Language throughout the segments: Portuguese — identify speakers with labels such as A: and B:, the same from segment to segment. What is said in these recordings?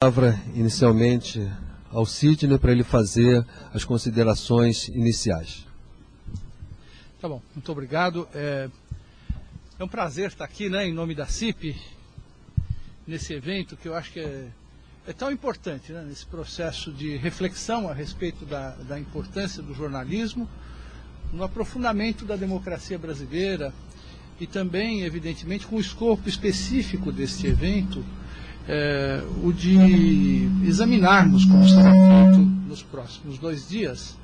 A: Palavra inicialmente ao Sidney para ele fazer as considerações iniciais.
B: Tá bom, muito obrigado. É um prazer estar aqui, né, em nome da CIP, nesse evento que eu acho que é tão importante, né, nesse processo de reflexão a respeito da importância do jornalismo, no aprofundamento da democracia brasileira e também, evidentemente, com o escopo específico deste evento, o de examinarmos, como será feito nos próximos 2 dias,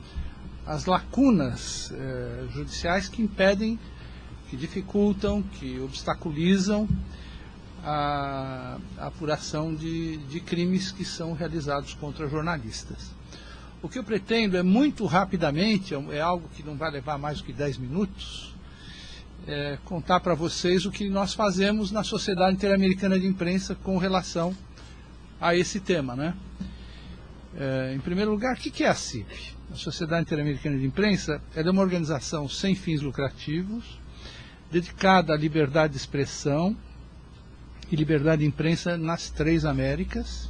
B: as lacunas judiciais que impedem, que dificultam, que obstaculizam a apuração de crimes que são realizados contra jornalistas. O que eu pretendo é muito rapidamente, é algo que não vai levar mais do que 10 minutos, contar para vocês o que nós fazemos na Sociedade Interamericana de Imprensa com relação a esse tema, né? Em primeiro lugar, o que é a CIP? A Sociedade Interamericana de Imprensa é uma organização sem fins lucrativos, dedicada à liberdade de expressão e liberdade de imprensa nas 3 Américas,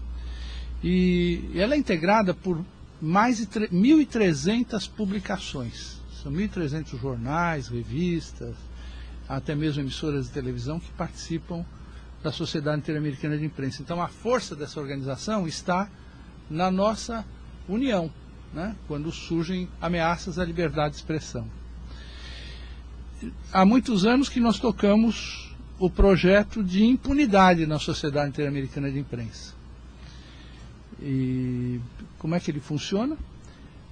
B: e ela é integrada por mais de 1.300 publicações. São 1.300 jornais, revistas, até mesmo emissoras de televisão que participam da Sociedade Interamericana de Imprensa. Então a força dessa organização está na nossa união, né, quando surgem ameaças à liberdade de expressão. Há muitos anos que nós tocamos o projeto de impunidade na Sociedade Interamericana de Imprensa. E como é que ele funciona?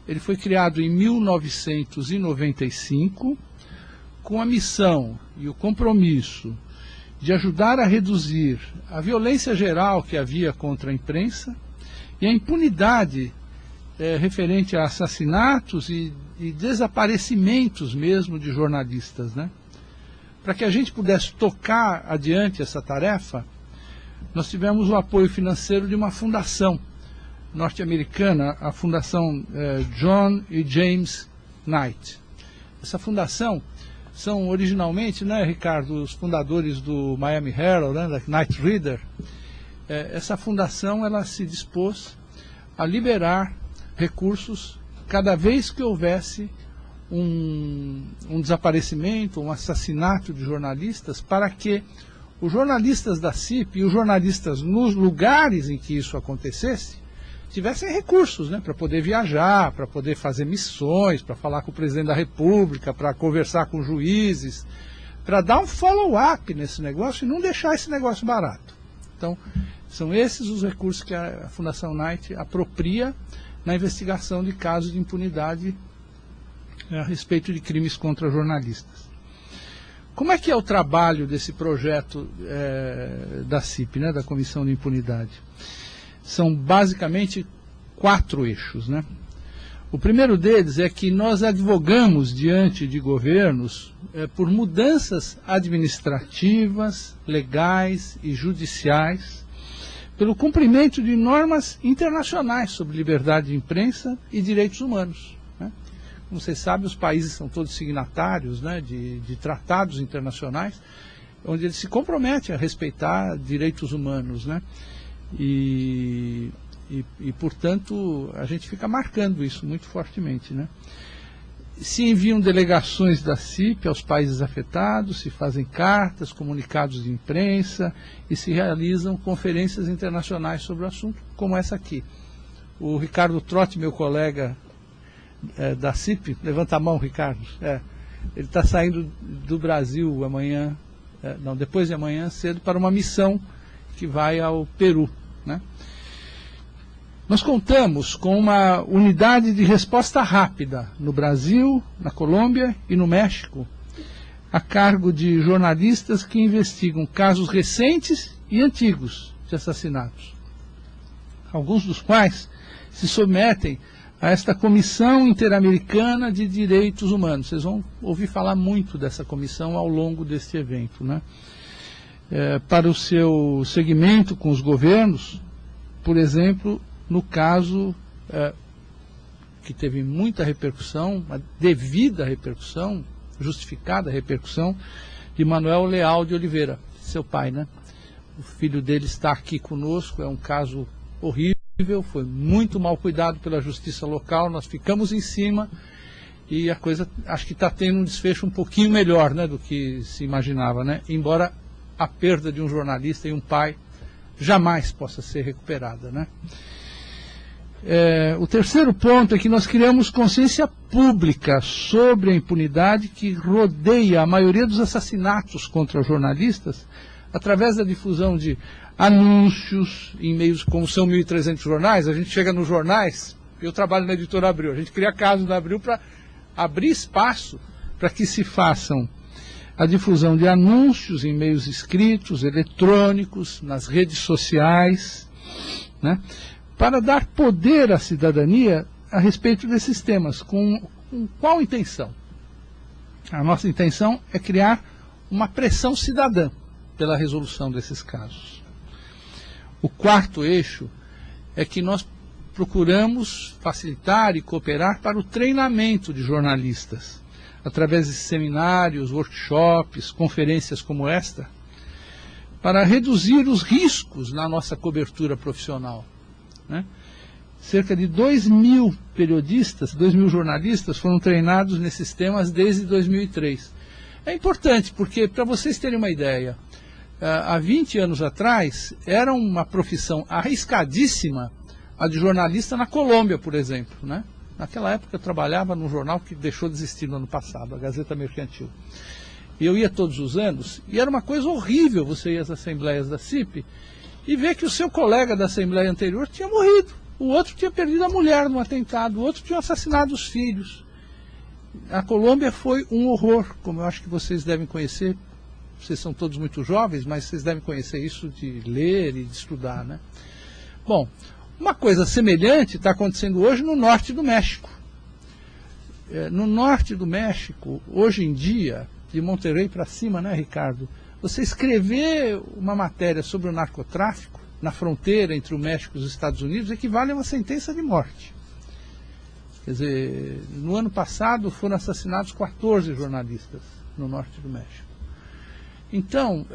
B: Ele foi criado em 1995 com a missão e o compromisso de ajudar a reduzir a violência geral que havia contra a imprensa e a impunidade referente a assassinatos e desaparecimentos mesmo de jornalistas, né? Para que a gente pudesse tocar adiante essa tarefa, nós tivemos o apoio financeiro de uma fundação norte-americana, a Fundação John e James Knight. Essa fundação são originalmente, né, Ricardo, os fundadores do Miami Herald, né, da Knight Ridder. Essa fundação ela se dispôs a liberar recursos cada vez que houvesse um desaparecimento, um assassinato de jornalistas, para que os jornalistas da CIP e os jornalistas nos lugares em que isso acontecesse tivessem recursos, né, para poder viajar, para poder fazer missões, para falar com o presidente da República, para conversar com juízes, para dar um follow-up nesse negócio e não deixar esse negócio barato. Então, são esses os recursos que a Fundação Knight apropria na investigação de casos de impunidade a respeito de crimes contra jornalistas. Como é que é o trabalho desse projeto da CIP, né, da Comissão de Impunidade? São basicamente 4 eixos, né? O primeiro deles é que nós advogamos diante de governos por mudanças administrativas, legais e judiciais, pelo cumprimento de normas internacionais sobre liberdade de imprensa e direitos humanos, né? Como vocês sabem, os países são todos signatários, né, de tratados internacionais, onde eles se comprometem a respeitar direitos humanos, né? E, portanto, a gente fica marcando isso muito fortemente, né? Se enviam delegações da CIP aos países afetados, se fazem cartas, comunicados de imprensa e se realizam conferências internacionais sobre o assunto, como essa aqui. O Ricardo Trotti, meu colega da CIP, levanta a mão, Ricardo. Ele está saindo do Brasil amanhã, depois de amanhã cedo, para uma missão que vai ao Peru, né? Nós contamos com uma unidade de resposta rápida no Brasil, na Colômbia e no México, a cargo de jornalistas que investigam casos recentes e antigos de assassinatos, alguns dos quais se submetem a esta Comissão Interamericana de Direitos Humanos. Vocês vão ouvir falar muito dessa comissão ao longo deste evento, né? Para o seu segmento com os governos, por exemplo, no caso que teve muita repercussão, uma devida repercussão, justificada repercussão, de Manuel Leal de Oliveira, seu pai, né? O filho dele está aqui conosco, é um caso horrível, foi muito mal cuidado pela justiça local, nós ficamos em cima e a coisa acho que está tendo um desfecho um pouquinho melhor, né, do que se imaginava, né? Embora a perda de um jornalista e um pai jamais possa ser recuperada, né? O terceiro ponto é que nós criamos consciência pública sobre a impunidade que rodeia a maioria dos assassinatos contra jornalistas através da difusão de anúncios em meios como são 1.300 jornais. A gente chega nos jornais, eu trabalho na editora Abril, a gente cria casos na Abril para abrir espaço para que se façam a difusão de anúncios em meios escritos, eletrônicos, nas redes sociais, né, para dar poder à cidadania a respeito desses temas. Com qual intenção? A nossa intenção é criar uma pressão cidadã pela resolução desses casos. O quarto eixo é que nós procuramos facilitar e cooperar para o treinamento de jornalistas, através de seminários, workshops, conferências como esta, para reduzir os riscos na nossa cobertura profissional, né? Cerca de 2.000 periodistas, 2.000 jornalistas foram treinados nesses temas desde 2003. É importante porque, para vocês terem uma ideia, há 20 anos atrás era uma profissão arriscadíssima a de jornalista na Colômbia, por exemplo, né? Naquela época eu trabalhava num jornal que deixou de existir no ano passado, a Gazeta Mercantil. E eu ia todos os anos, e era uma coisa horrível você ir às assembleias da CIP e ver que o seu colega da assembleia anterior tinha morrido, o outro tinha perdido a mulher num atentado, o outro tinha assassinado os filhos. A Colômbia foi um horror, como eu acho que vocês devem conhecer. Vocês são todos muito jovens, mas vocês devem conhecer isso de ler e de estudar, né? Bom, uma coisa semelhante está acontecendo hoje no norte do México. No norte do México, hoje em dia, de Monterrey para cima, né, Ricardo? Você escrever uma matéria sobre o narcotráfico na fronteira entre o México e os Estados Unidos equivale a uma sentença de morte. Quer dizer, no ano passado foram assassinados 14 jornalistas no norte do México. Então,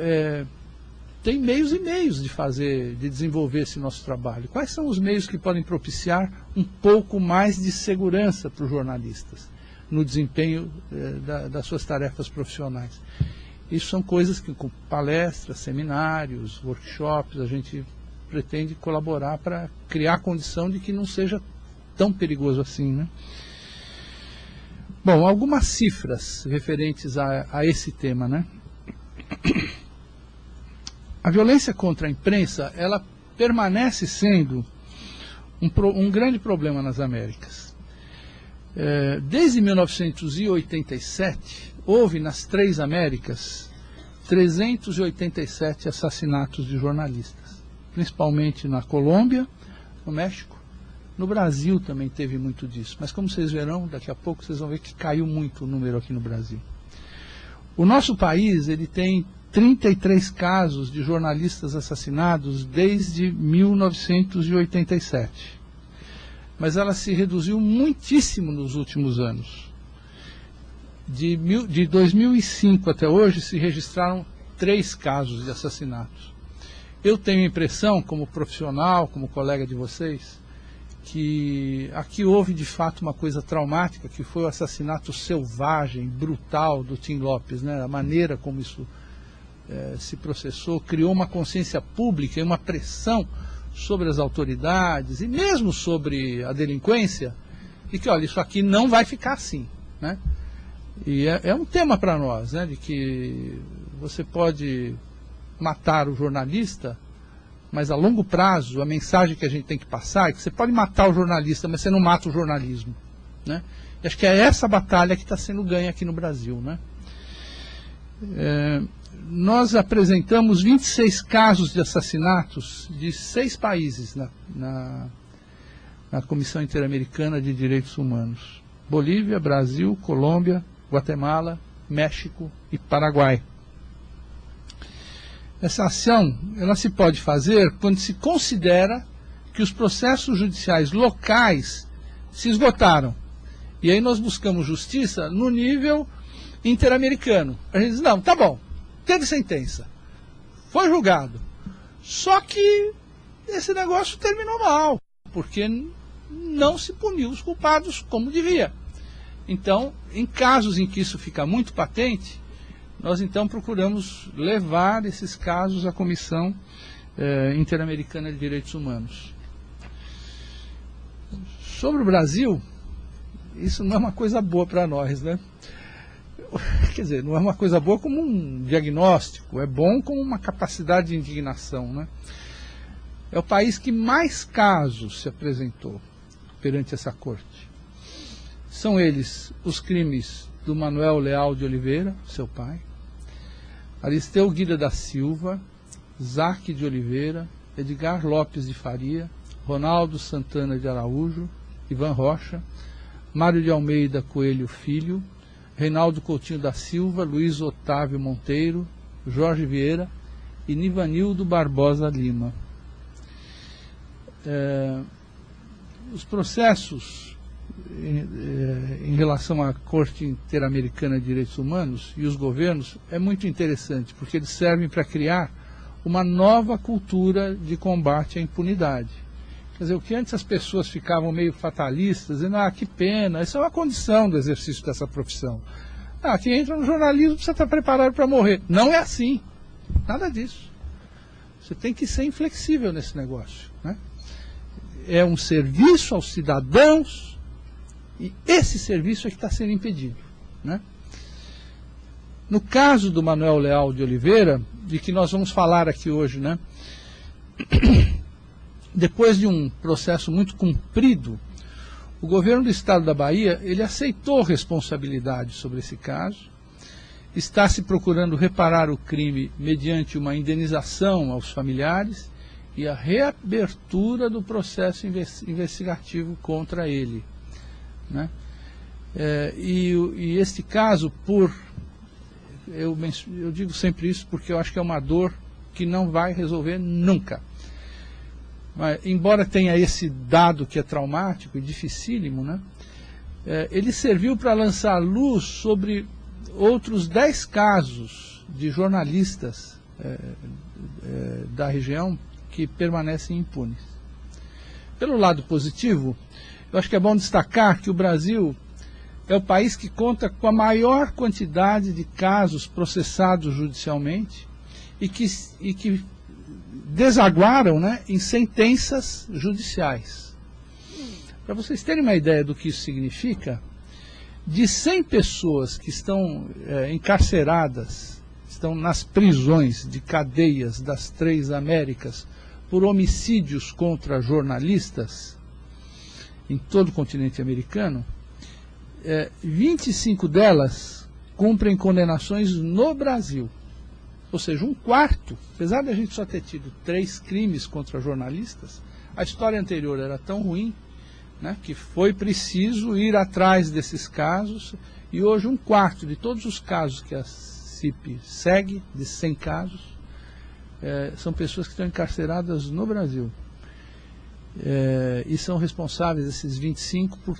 B: tem meios e meios de desenvolver esse nosso trabalho. Quais são os meios que podem propiciar um pouco mais de segurança para os jornalistas no desempenho das suas tarefas profissionais? Isso são coisas que, com palestras, seminários, workshops, a gente pretende colaborar para criar a condição de que não seja tão perigoso assim, né? Bom, algumas cifras referentes a esse tema, né? A violência contra a imprensa, ela permanece sendo um grande problema nas Américas. Desde 1987, houve nas três Américas 387 assassinatos de jornalistas, principalmente na Colômbia, no México. No Brasil também teve muito disso, mas como vocês verão, daqui a pouco vocês vão ver que caiu muito o número aqui no Brasil. O nosso país, ele tem 33 casos de jornalistas assassinados desde 1987. Mas ela se reduziu muitíssimo nos últimos anos. De 2005 até hoje se registraram 3 casos de assassinatos. Eu tenho a impressão, como profissional, como colega de vocês, que aqui houve de fato uma coisa traumática, que foi o assassinato selvagem, brutal do Tim Lopes, né? A maneira como isso se processou, criou uma consciência pública e uma pressão sobre as autoridades e mesmo sobre a delinquência, e que, olha, isso aqui não vai ficar assim, né? E é um tema para nós, né, de que você pode matar o jornalista, mas a longo prazo a mensagem que a gente tem que passar é que você pode matar o jornalista, mas você não mata o jornalismo, né? E acho que é essa batalha que está sendo ganha aqui no Brasil, né? Nós apresentamos 26 casos de assassinatos de 6 países na Comissão Interamericana de Direitos Humanos: Bolívia, Brasil, Colômbia, Guatemala, México e Paraguai. Essa ação, ela se pode fazer quando se considera que os processos judiciais locais se esgotaram. E aí nós buscamos justiça no nível interamericano. A gente diz, não, tá bom, teve sentença, foi julgado, só que esse negócio terminou mal, porque não se puniu os culpados como devia. Então, em casos em que isso fica muito patente, nós então procuramos levar esses casos à Comissão Interamericana de Direitos Humanos. Sobre o Brasil, isso não é uma coisa boa para nós, né? Quer dizer, não é uma coisa boa como um diagnóstico, é bom como uma capacidade de indignação, né? É o país que mais casos se apresentou perante essa corte. São eles os crimes do Manuel Leal de Oliveira, seu pai, Aristeu Guida da Silva, Zaque de Oliveira, Edgar Lopes de Faria, Ronaldo Santana de Araújo, Ivan Rocha, Mário de Almeida Coelho Filho, Reinaldo Coutinho da Silva, Luiz Otávio Monteiro, Jorge Vieira e Nivanildo Barbosa Lima. Os processos em relação à Corte Interamericana de Direitos Humanos e os governos é muito interessante, porque eles servem para criar uma nova cultura de combate à impunidade. Quer dizer, o que antes as pessoas ficavam meio fatalistas, dizendo, que pena, isso é uma condição do exercício dessa profissão. Quem entra no jornalismo precisa estar preparado para morrer. Não é assim, nada disso. Você tem que ser inflexível nesse negócio, né? É um serviço aos cidadãos e esse serviço é que está sendo impedido, né? No caso do Manuel Leal de Oliveira, de que nós vamos falar aqui hoje, né? Depois de um processo muito comprido, o governo do estado da Bahia, ele aceitou responsabilidade sobre esse caso, está se procurando reparar o crime mediante uma indenização aos familiares e a reabertura do processo investigativo contra ele, né? E este caso, eu digo sempre isso porque eu acho que é uma dor que não vai resolver nunca. Mas, embora tenha esse dado que é traumático e dificílimo, né, ele serviu para lançar luz sobre outros 10 casos de jornalistas da região que permanecem impunes. Pelo lado positivo, eu acho que é bom destacar que o Brasil é o país que conta com a maior quantidade de casos processados judicialmente e que desaguaram, né, em sentenças judiciais. Para vocês terem uma ideia do que isso significa, de 100 pessoas que estão encarceradas, estão nas prisões de cadeias das 3 Américas por homicídios contra jornalistas em todo o continente americano, 25 delas cumprem condenações no Brasil. Ou seja, um quarto, apesar de a gente só ter tido 3 crimes contra jornalistas, a história anterior era tão ruim, né, que foi preciso ir atrás desses casos, e hoje um quarto de todos os casos que a CIP segue, de 100 casos, são pessoas que estão encarceradas no Brasil. E são responsáveis, esses 25, por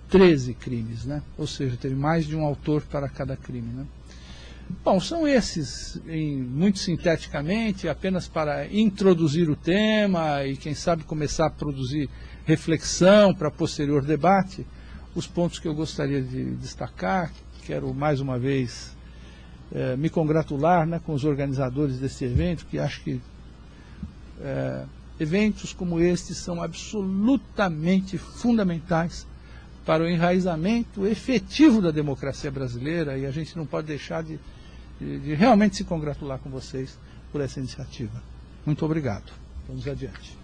B: 13 crimes, né? Ou seja, teve mais de um autor para cada crime, né? Bom, são esses, muito sinteticamente, apenas para introduzir o tema e, quem sabe, começar a produzir reflexão para posterior debate, os pontos que eu gostaria de destacar. Quero, mais uma vez, me congratular, né, com os organizadores desse evento, que acho que eventos como este são absolutamente fundamentais para o enraizamento efetivo da democracia brasileira, e a gente não pode deixar de realmente se congratular com vocês por essa iniciativa. Muito obrigado. Vamos adiante.